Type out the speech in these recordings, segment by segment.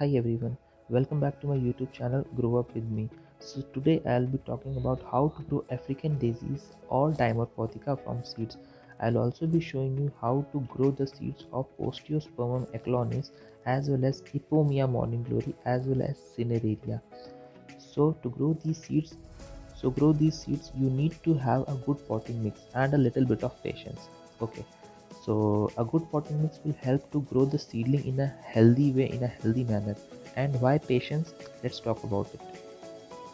Hi everyone, welcome back to my YouTube channel Grow Up With Me. So today I'll be talking about how to grow African daisies or Dimorphotheca from seeds. I'll also be showing you how to grow the seeds of Osteospermum eclonis as well as Ipomia morning glory as well as Cineraria. So to grow these seeds you need to have a good potting mix and a little bit of patience. Okay. So a good potting mix will help to grow the seedling in a healthy way, in a healthy manner. And why patience? Let's talk about it.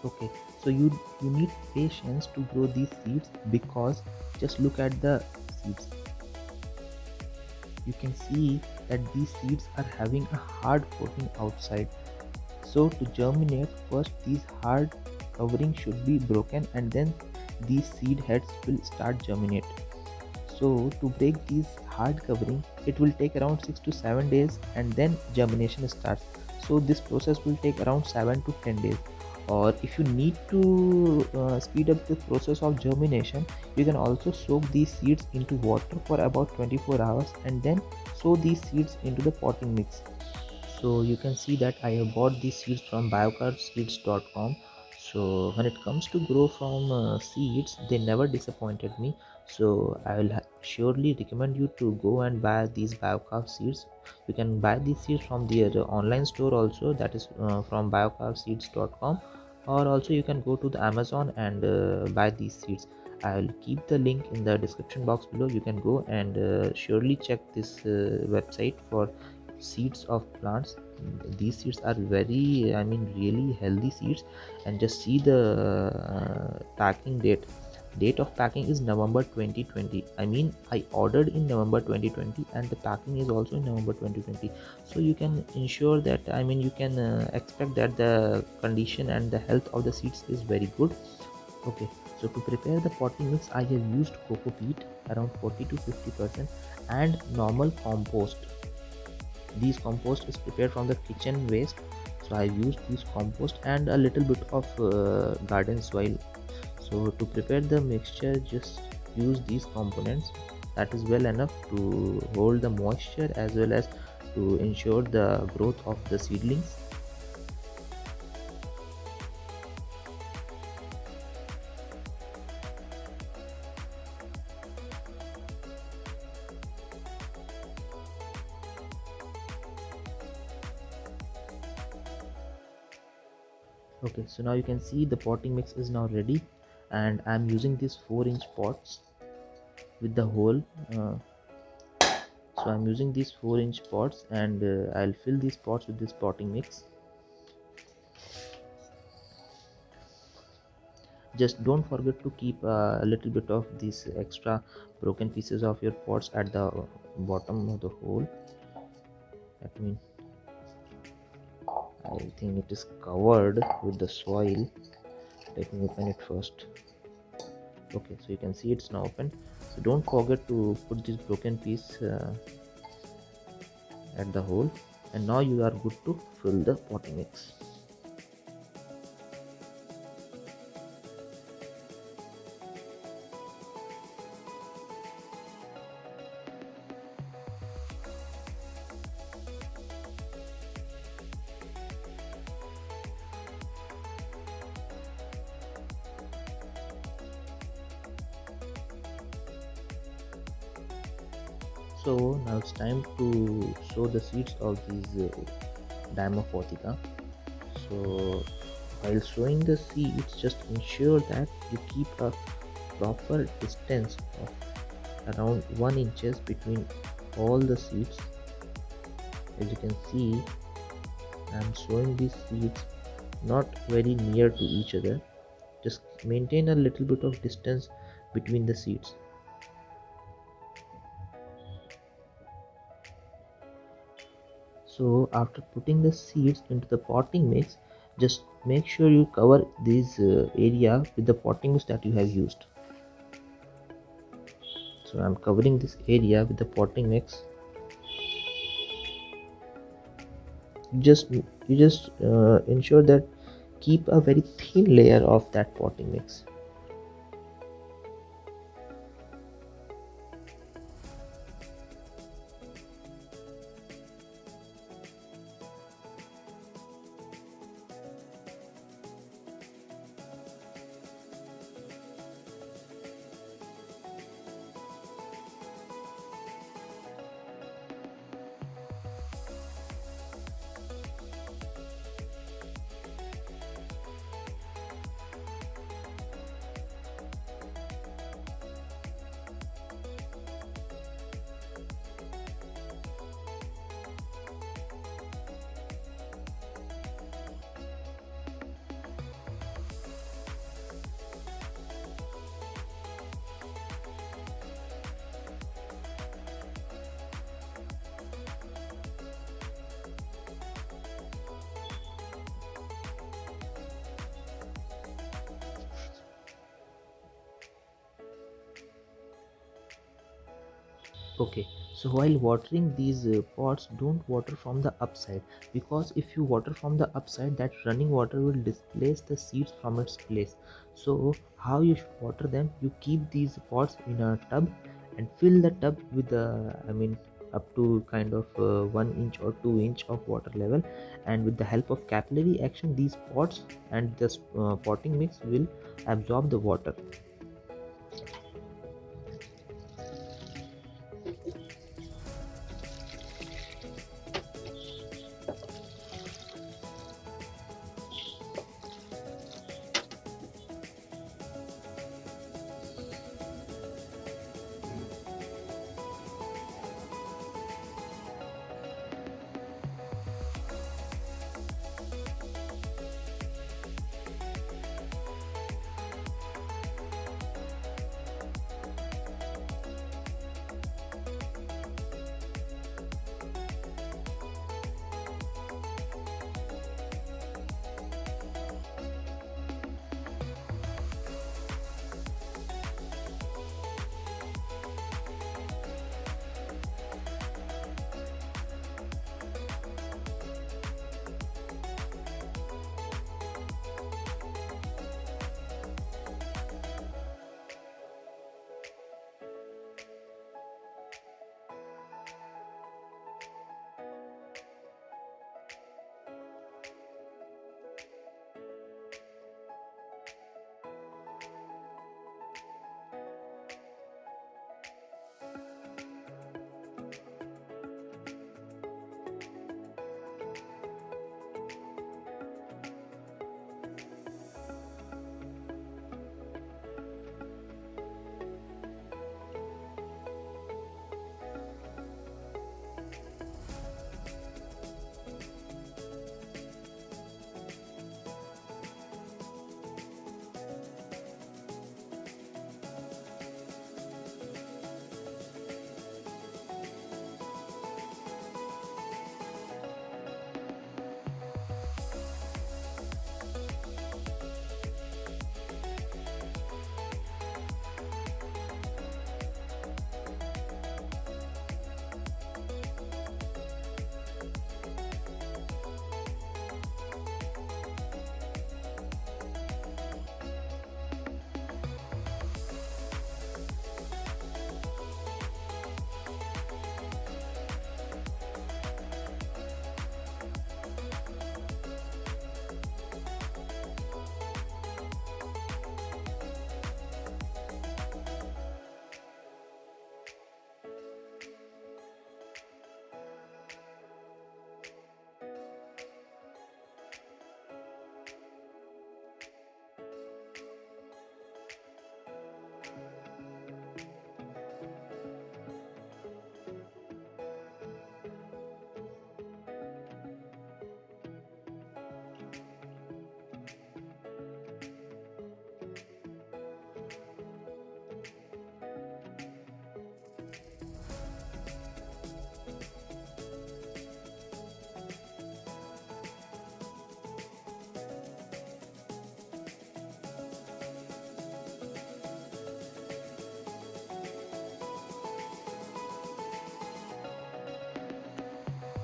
Okay, so you need patience to grow these seeds because just look at the seeds. You can see that these seeds are having a hard coating outside. So to germinate, first these hard covering should be broken and then these seed heads will start germinate. So to break these hard covering, it will take around 6 to 7 days and then germination starts. So this process will take around 7 to 10 days. Or if you need to speed up the process of germination, you can also soak these seeds into water for about 24 hours and then sow these seeds into the potting mix. So you can see that I have bought these seeds from biocarbseeds.com. So when it comes to grow from seeds, they never disappointed me. So I will surely recommend you to go and buy these biocarb seeds. You can buy these seeds from their online store also, that is from biocarbseeds.com, or also you can go to the Amazon and buy these seeds. I will keep the link in the description box below. You can go and surely check this website for seeds of plants. These seeds are very, I mean, really healthy seeds. And just see the packing date of packing is November 2020. I mean, I ordered in November 2020 and the packing is also in November 2020. So you can ensure that, I mean, you can expect that the condition and the health of the seeds is very good. Okay, so to prepare the potting mix, I have used coco peat around 40 to 50% and normal compost. These compost is prepared from the kitchen waste. So I used this compost and a little bit of garden soil. So to prepare the mixture, just use these components. That is well enough to hold the moisture as well as to ensure the growth of the seedlings. Okay, so now you can see the potting mix is now ready, and I'm using these 4-inch pots with the hole. So I'm using these 4-inch pots, and I'll fill these pots with this potting mix. Just don't forget to keep a little bit of these extra broken pieces of your pots at the bottom of the hole. That means I think it is covered with the soil. Let me open it first. Okay, so you can see it's now open. So don't forget to put this broken piece at the hole, and now you are good to fill the potting mix. So now it's time to sow the seeds of these Dimorphotheca. So while sowing the seeds, just ensure that you keep a proper distance of around 1 inches between all the seeds. As you can see, I'm sowing these seeds not very near to each other. Just maintain a little bit of distance between the seeds. So after putting the seeds into the potting mix, just make sure you cover this area with the potting mix that you have used. So I'm covering this area with the potting mix. You just ensure that keep a very thin layer of that potting mix. Okay, so while watering these pots, don't water from the upside, because if you water from the upside, that running water will displace the seeds from its place. So how you should water them? You keep these pots in a tub and fill the tub with up to kind of 1 inch or 2 inch of water level, and with the help of capillary action, these pots and this potting mix will absorb the water.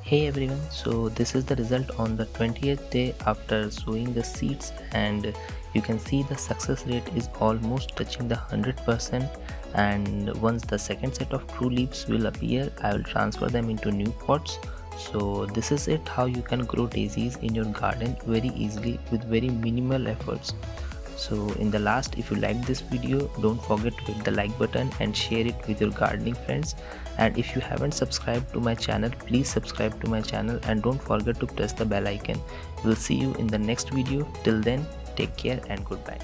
Hey everyone, so this is the result on the 20th day after sowing the seeds, and you can see the success rate is almost touching the 100%. And once the second set of true leaves will appear, I will transfer them into new pots. So this is it, how you can grow daisies in your garden very easily with very minimal efforts. So in the last, if you liked this video, don't forget to hit the like button and share it with your gardening friends. And if you haven't subscribed to my channel, please subscribe to my channel and don't forget to press the bell icon. We'll see you in the next video. Till then, take care and goodbye.